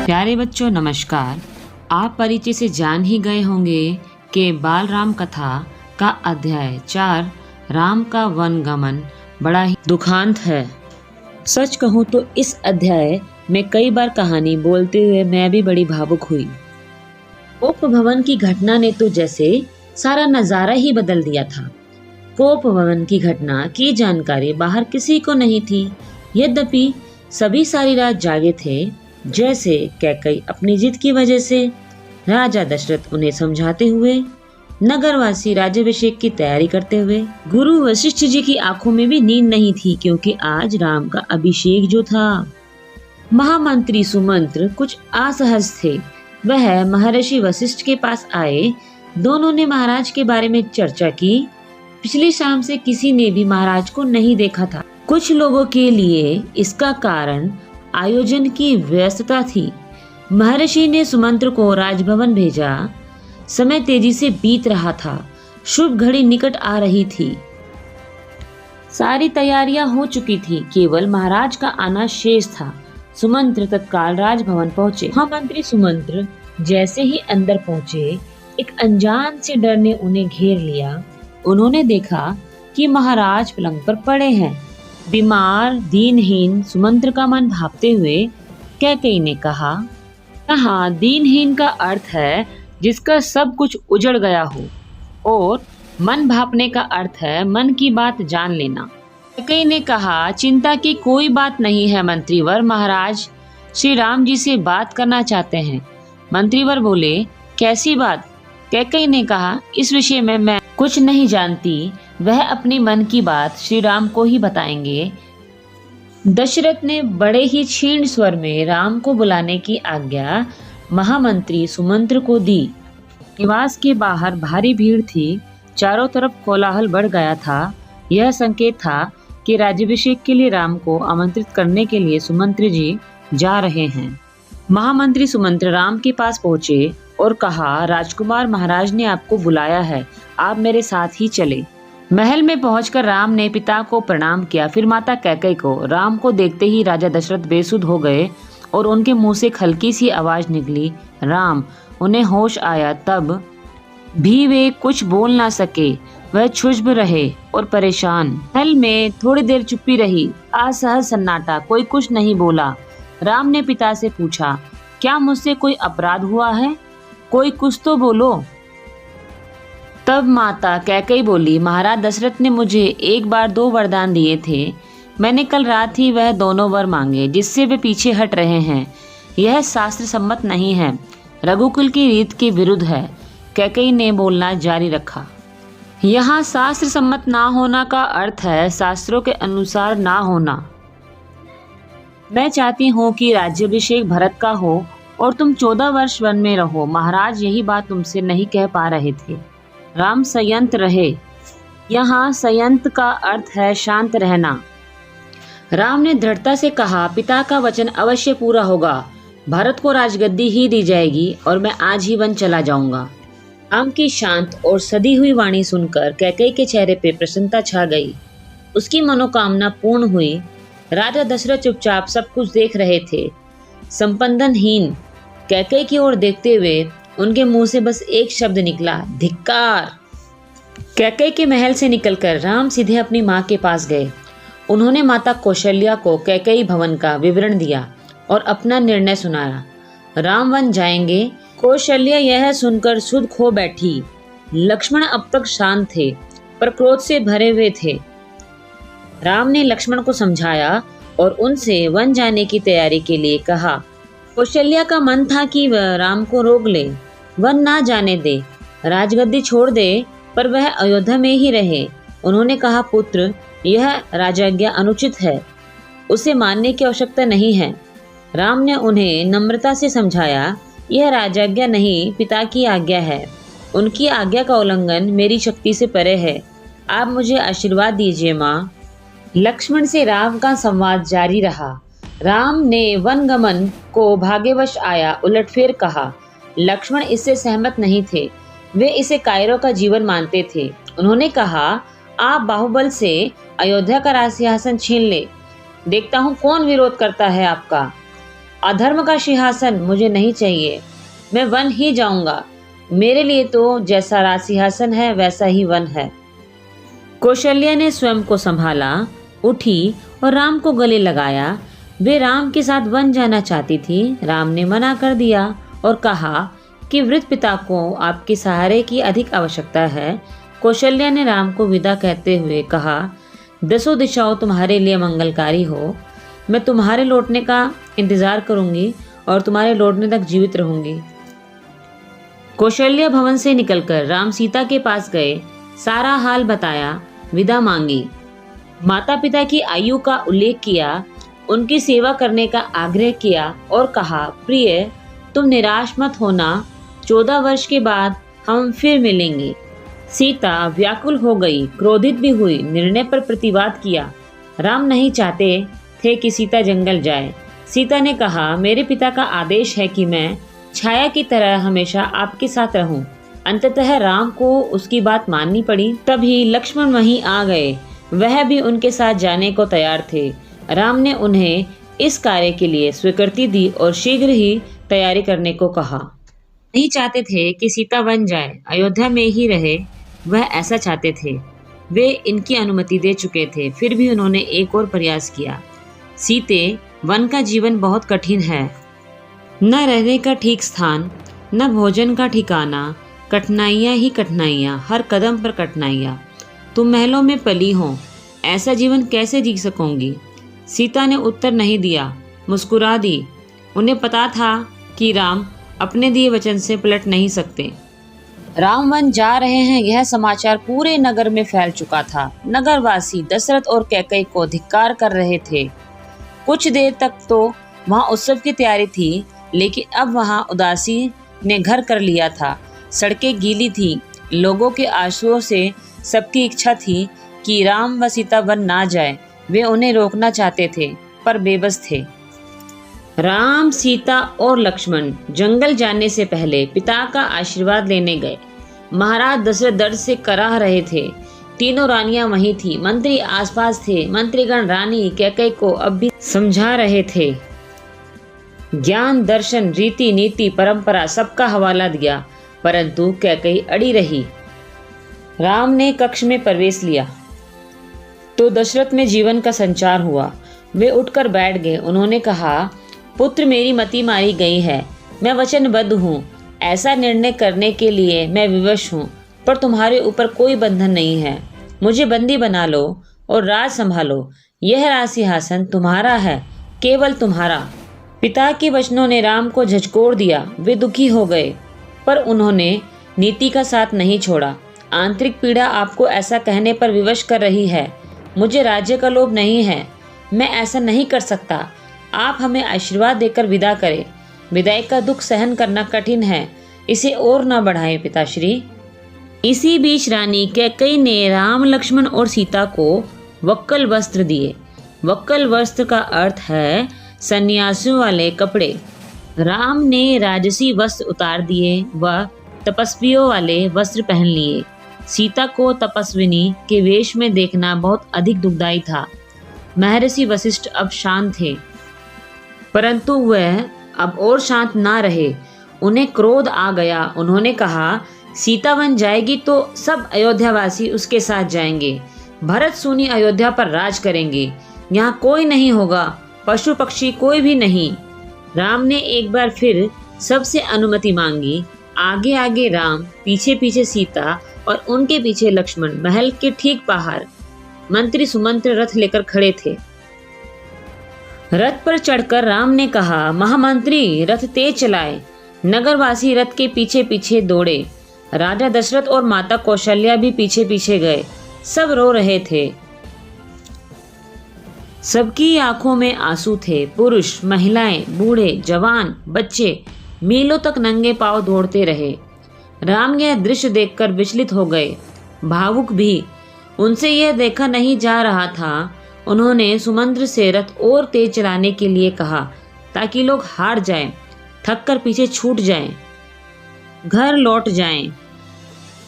प्यारे बच्चों नमस्कार। आप परिचय से जान ही गए होंगे कि बाल राम कथा का अध्याय 4 राम का वन गमन बड़ा ही दुखांत है। सच कहूँ तो इस अध्याय में कई बार कहानी बोलते हुए मैं भी बड़ी भावुक हुई। कोप भवन की घटना ने तो जैसे सारा नजारा ही बदल दिया था। कोप भवन की घटना की जानकारी बाहर किसी को नहीं थी। यद्यपि सभी सारी रात जागे थे। जैसे कैकई अपनी जिद की वजह से, राजा दशरथ उन्हें समझाते हुए, नगरवासी राज्याभिषेक की तैयारी करते हुए। गुरु वशिष्ठ जी की आंखों में भी नींद नहीं थी, क्योंकि आज राम का अभिषेक जो था। महामंत्री सुमंत्र कुछ असहज थे। वह महर्षि वशिष्ठ के पास आए। दोनों ने महाराज के बारे में चर्चा की। पिछली शाम से किसी ने भी महाराज को नहीं देखा था। कुछ लोगों के लिए इसका कारण आयोजन की व्यस्तता थी। महर्षि ने सुमंत्र को राजभवन भेजा। समय तेजी से बीत रहा था। शुभ घड़ी निकट आ रही थी। सारी तैयारियां हो चुकी थी, केवल महाराज का आना शेष था। सुमंत्र तत्काल राजभवन पहुंचे। महामंत्री सुमंत्र जैसे ही अंदर पहुंचे, एक अनजान से डर ने उन्हें घेर लिया। उन्होंने देखा कि महाराज पलंग पर पड़े हैं, बीमार दीनहीन। सुमंत्र का मन भापते हुए कैकेयी ने कहा, दीनहीन का अर्थ है जिसका सब कुछ उजड़ गया हो, और मन भापने का अर्थ है मन की बात जान लेना। कैकेयी ने कहा, चिंता की कोई बात नहीं है मंत्रीवर, महाराज श्री राम जी से बात करना चाहते हैं। मंत्रीवर बोले, कैसी बात? कैकेयी ने कहा, इस विषय में मैं कुछ नहीं जानती। वह अपनी मन की बात श्री राम को ही बताएंगे। दशरथ ने बड़े ही क्षीण स्वर में राम को बुलाने की आज्ञा महामंत्री सुमंत्र को दी। निवास के बाहर भारी भीड़ थी। चारों तरफ कोलाहल बढ़ गया था। यह संकेत था कि राज्याभिषेक के लिए राम को आमंत्रित करने के लिए सुमंत्र जी जा रहे हैं। महामंत्री सुमंत्र राम के पास पहुंचे और कहा, राजकुमार, महाराज ने आपको बुलाया है, आप मेरे साथ ही चले। महल में पहुंचकर राम ने पिता को प्रणाम किया, फिर माता कैकेयी को। राम को देखते ही राजा दशरथ बेसुध हो गए और उनके मुंह से एक हल्की सी आवाज निकली, राम। उन्हें होश आया, तब भी वे कुछ बोल ना सके। वह क्षुब्ध रहे और परेशान। महल में थोड़ी देर चुप्पी रही। असहज सन्नाटा, कोई कुछ नहीं बोला। राम ने पिता से पूछा, क्या मुझसे कोई अपराध हुआ है? कोई कुछ तो बोलो। तब माता कैकेयी बोली, महाराज दशरथ ने मुझे एक बार 2 वरदान दिए थे। मैंने कल रात ही वह दोनों वर मांगे, जिससे वे पीछे हट रहे हैं। यह शास्त्र सम्मत नहीं है, रघुकुल की रीत के विरुद्ध है। कैकेयी ने बोलना जारी रखा, यहाँ शास्त्र सम्मत ना होना का अर्थ है शास्त्रों के अनुसार ना होना। मैं चाहती हूँ कि राज्याभिषेक भरत का हो और तुम 14 वर्ष वन में रहो। महाराज यही बात तुमसे नहीं कह पा रहे थे। राम संयत रहे। यहाँ संयत का अर्थ है शांत रहना। राम ने दृढ़ता से कहा, पिता का वचन अवश्य पूरा होगा। भारत को राजगद्दी ही दी जाएगी और मैं आज ही वन चला जाऊंगा। राम की शांत और सदी हुई वाणी सुनकर कैकेयी के चेहरे पे प्रसन्नता छा गई। उसकी मनोकामना पूर्ण हुई। राजा दशरथ चुपचाप सब कुछ देख रहे थे, संपंदनहीन। कैकेयी की ओर देखते हुए उनके मुंह से बस एक शब्द निकला, धिक्कार। कैकेयी के महल से निकलकर राम सीधे अपनी माँ के पास गए। उन्होंने माता कौशल्या को कैकेयी भवन का विवरण दिया और अपना निर्णय सुनाया। राम वन जाएंगे। कौशल्या यह सुनकर सुध खो बैठी। लक्ष्मण अब तक शांत थे, पर क्रोध से भरे हुए थे। राम ने लक्ष्मण को समझाया और उनसे वन जाने की तैयारी के लिए कहा। कौशल्या का मन था कि वह राम को रोक ले, वन ना जाने दे, राजगद्दी छोड़ दे, पर वह अयोध्या में ही रहे। उन्होंने कहा, पुत्र, यह राजाज्ञा अनुचित है, उसे मानने की आवश्यकता नहीं है। राम ने उन्हें नम्रता से समझाया, यह राजाज्ञा नहीं, पिता की आज्ञा है। उनकी आज्ञा का उल्लंघन मेरी शक्ति से परे है। आप मुझे आशीर्वाद दीजिए माँ। लक्ष्मण से राम का संवाद जारी रहा। राम ने वनगमन को भाग्यवश आया उलटफेर कहा। लक्ष्मण इससे सहमत नहीं थे। वे इसे कायरों का जीवन मानते थे। उन्होंने कहा, आप बाहुबल से अयोध्या का राज सिंहासन छीन ले, देखता हूँ कौन विरोध करता है आपका। अधर्म का सिंहासन मुझे नहीं चाहिए, मैं वन ही जाऊंगा। मेरे लिए तो जैसा राज सिंहासन है वैसा ही वन है। कौशल्या ने स्वयं को संभाला, उठी और राम को गले लगाया। वे राम के साथ वन जाना चाहती थी। राम ने मना कर दिया और कहा कि वृद्ध पिता को आपके सहारे की अधिक आवश्यकता है। कौशल्या ने राम को विदा कहते हुए कहा, दसों दिशाओं तुम्हारे लिए मंगलकारी हो। मैं तुम्हारे लौटने का इंतजार करूंगी और तुम्हारे लौटने तक जीवित रहूंगी। कौशल्या भवन से निकलकर राम सीता के पास गए, सारा हाल बताया, विदा मांगी। माता पिता की आयु का उल्लेख किया, उनकी सेवा करने का आग्रह किया और कहा, प्रिय तुम निराश मत होना, 14 वर्ष के बाद हम फिर मिलेंगे। सीता व्याकुल हो गई, क्रोधित भी हुई, निर्णय पर प्रतिवाद किया। राम नहीं चाहते थे कि सीता जंगल जाए। सीता ने कहा, मेरे पिता का आदेश है कि मैं छाया की तरह हमेशा आपके साथ रहूं। अंततः राम को उसकी बात माननी पड़ी। तभी लक्ष्मण वहीं आ गए, वह भी उनके साथ जाने को तैयार थे। राम ने उन्हें इस कार्य के लिए स्वीकृति दी और शीघ्र ही तैयारी करने को कहा। नहीं चाहते थे कि सीता वन जाए, अयोध्या में ही रहे, वह ऐसा चाहते थे। वे इनकी अनुमति दे चुके थे, फिर भी उन्होंने एक और प्रयास किया। सीते, वन का जीवन बहुत कठिन है, न रहने का ठीक स्थान, न भोजन का ठिकाना, कठिनाइयाँ ही कठिनाइयाँ, हर कदम पर कठिनाइयाँ। तुम महलों में पली हो, ऐसा जीवन कैसे जी सकोगी? सीता ने उत्तर नहीं दिया, मुस्कुरा दी। उन्हें पता था कि राम अपने दिए वचन से पलट नहीं सकते। राम वन जा रहे हैं, यह समाचार पूरे नगर में फैल चुका था। नगरवासी दशरथ और कैकेयी को धिक्कार कर रहे थे। कुछ देर तक तो वहाँ उत्सव की तैयारी थी, लेकिन अब वहाँ उदासी ने घर कर लिया था। सड़कें गीली थी, लोगों के आंसुओं से सबकी इच्छा थी कि राम व सीता वन ना जाए। वे उन्हें रोकना चाहते थे पर बेबस थे। राम, सीता और लक्ष्मण जंगल जाने से पहले पिता का आशीर्वाद लेने गए। महाराज दशरथ दर्द से कराह रहे थे। तीनों रानियां वहीं थी, मंत्री आसपास थे। मंत्रीगण रानी कैकेयी को अब भी समझा रहे थे। ज्ञान, दर्शन, रीति, नीति, परंपरा सबका हवाला दिया, परंतु कैकेयी अड़ी रही। राम ने कक्ष में प्रवेश लिया तो दशरथ में जीवन का संचार हुआ। वे उठकर बैठ गए। उन्होंने कहा, पुत्र, मेरी मति मारी गई है। मैं वचनबद्ध हूँ। ऐसा निर्णय करने के लिए मैं विवश हूँ, पर तुम्हारे ऊपर कोई बंधन नहीं है। मुझे बंदी बना लो और राज संभालो। यह राज सिंहासन तुम्हारा है, केवल तुम्हारा। पिता के वचनों ने राम को झकझोर दिया। वे दुखी हो गए, पर उन्होंने नीति का साथ नहीं छोड़ा। आंतरिक पीड़ा आपको ऐसा कहने पर विवश कर रही है। मुझे राज्य का लोभ नहीं है, मैं ऐसा नहीं कर सकता। आप हमें आशीर्वाद देकर विदा करें। विदाई का दुख सहन करना कठिन है, इसे और न बढ़ाएं पिताश्री। इसी बीच रानी कैकेयी ने राम, लक्ष्मण और सीता को वक्कल वस्त्र दिए। वक्कल वस्त्र का अर्थ है सन्यासियों वाले कपड़े। राम ने राजसी वस्त्र उतार दिए व तपस्वियों वाले वस्त्र पहन लिए। सीता को तपस्विनी के वेश में देखना बहुत अधिक दुखदायी था। महर्षि वशिष्ठ अब शांत थे, परंतु वह अब और शांत ना रहे। उन्हें क्रोध आ गया। उन्होंने कहा, सीता वन जाएगी तो सब अयोध्यावासी उसके साथ जाएंगे। भरत सुनी अयोध्या पर राज करेंगे। यहाँ कोई नहीं होगा, पशु पक्षी कोई भी नहीं। राम ने एक बार फिर सबसे अनुमति मांगी। आगे आगे राम, पीछे पीछे सीता और उनके पीछे लक्ष्मण महल के ठीक बाहर मंत्री सुमंत्र रथ लेकर खड़े थे। रथ पर चढ़कर राम ने कहा, महामंत्री रथ तेज चलाए। नगरवासी रथ के पीछे पीछे दौड़े। राजा दशरथ और माता कौशल्या भी पीछे पीछे गए। सब रो रहे थे। सबकी आंखों में आंसू थे। पुरुष, महिलाएं, बूढ़े, जवान, बच्चे मीलों तक नंगे पांव दौड़ते रहे। राम यह दृश्य देखकर विचलित हो गए, भावुक भी। उनसे यह देखा नहीं जा रहा था। उन्होंने सुमंत्र से रथ और तेज चलाने के लिए कहा, ताकि लोग हार जाएं, थक कर पीछे छूट जाएं, घर लौट जाएं।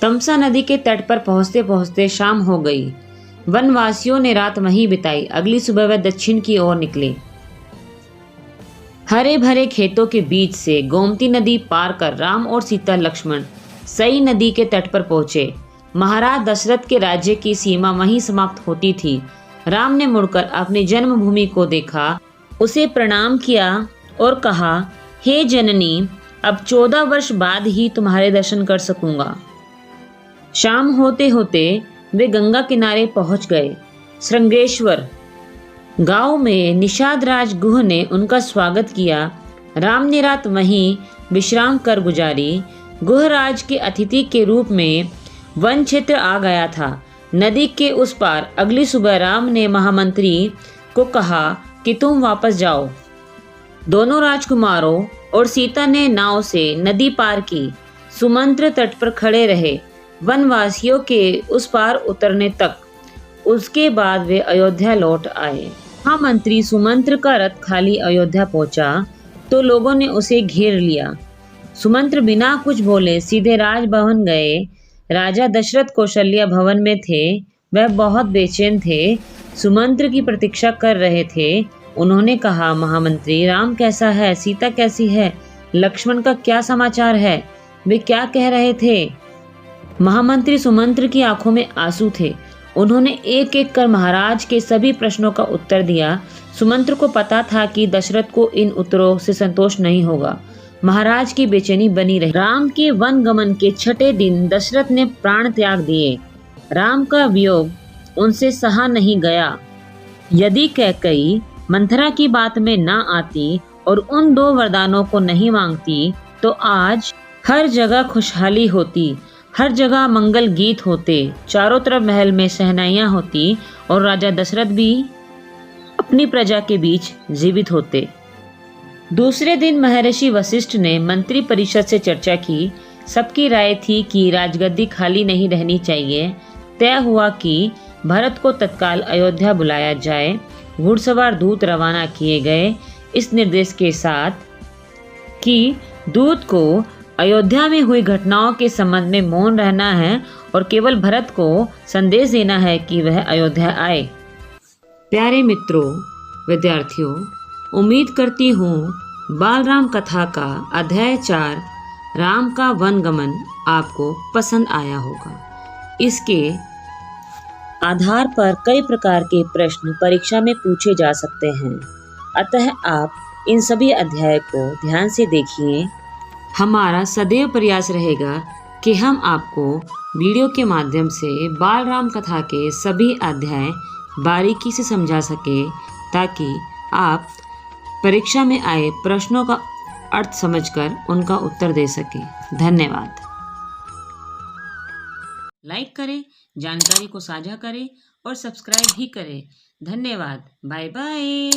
तमसा नदी के तट पर पहुंचते पहुंचते शाम हो गई। वनवासियों ने रात वहीं बिताई। अगली सुबह वह दक्षिण की ओर निकले। हरे भरे खेतों के बीच से गोमती नदी पार कर राम और सीता लक्ष्मण सई नदी के तट पर पहुंचे। महाराज दशरथ के राज्य की सीमा वहीं समाप्त होती थी। राम ने मुड़कर अपनी जन्मभूमि को देखा, उसे प्रणाम किया और कहा, हे जननी, अब 14 वर्ष बाद ही तुम्हारे दर्शन कर सकूंगा। शाम होते होते वे गंगा किनारे पहुंच गए। श्रृंगेश्वर गांव में निषाद राज गुह ने उनका स्वागत किया। राम ने रात वहीं विश्राम कर गुजारी। गुहराज के अतिथि के रूप में वन क्षेत्र आ गया था। नदी के उस पार अगली सुबह राम ने महामंत्री को कहा कि तुम वापस जाओ। दोनों राजकुमारों और सीता ने नाव से नदी पार की। सुमंत्र तट पर खड़े रहे वनवासियों के उस पार उतरने तक। उसके बाद वे अयोध्या लौट आए। महामंत्री सुमंत्र का रथ खाली अयोध्या पहुंचा तो लोगों ने उसे घेर लिया। सुमंत्र बिना कुछ बोले सीधे राजभवन गए। राजा दशरथ कौशल्या भवन में थे। वह बहुत बेचैन थे, सुमंत्र की प्रतीक्षा कर रहे थे। उन्होंने कहा, महामंत्री, राम कैसा है? सीता कैसी है? लक्ष्मण का क्या समाचार है? वे क्या कह रहे थे? महामंत्री सुमंत्र की आंखों में आंसू थे। उन्होंने एक एक कर महाराज के सभी प्रश्नों का उत्तर दिया। सुमंत्र को पता था कि दशरथ को इन उत्तरों से संतोष नहीं होगा। महाराज की बेचैनी बनी रही। राम के वन गमन के 6ठे दिन दशरथ ने प्राण त्याग दिए। राम का वियोग उनसे सहा नहीं गया। यदि कैकेयी मंथरा की बात में न आती और उन 2 वरदानों को नहीं मांगती तो आज हर जगह खुशहाली होती, हर जगह मंगल गीत होते, चारों तरफ महल में शहनाइयां होती और राजा दशरथ भी अपनी प्रजा के बीच जीवित होते। दूसरे दिन महर्षि वशिष्ठ ने मंत्री परिषद से चर्चा की। सबकी राय थी कि राजगद्दी खाली नहीं रहनी चाहिए। तय हुआ कि भरत को तत्काल अयोध्या बुलाया जाए। घुड़सवार दूत रवाना किए गए इस निर्देश के साथ कि दूत को अयोध्या में हुई घटनाओं के संबंध में मौन रहना है और केवल भरत को संदेश देना है कि वह अयोध्या आए। प्यारे मित्रों, विद्यार्थियों, उम्मीद करती हूँ बाल राम कथा का अध्याय 4 राम का वनगमन आपको पसंद आया होगा। इसके आधार पर कई प्रकार के प्रश्न परीक्षा में पूछे जा सकते हैं, अतः आप इन सभी अध्याय को ध्यान से देखिए। हमारा सदैव प्रयास रहेगा कि हम आपको वीडियो के माध्यम से बाल राम कथा के सभी अध्याय बारीकी से समझा सके, ताकि आप परीक्षा में आए प्रश्नों का अर्थ समझकर उनका उत्तर दे सके। धन्यवाद। लाइक करें, जानकारी को साझा करें और सब्सक्राइब भी करें। धन्यवाद। Bye bye.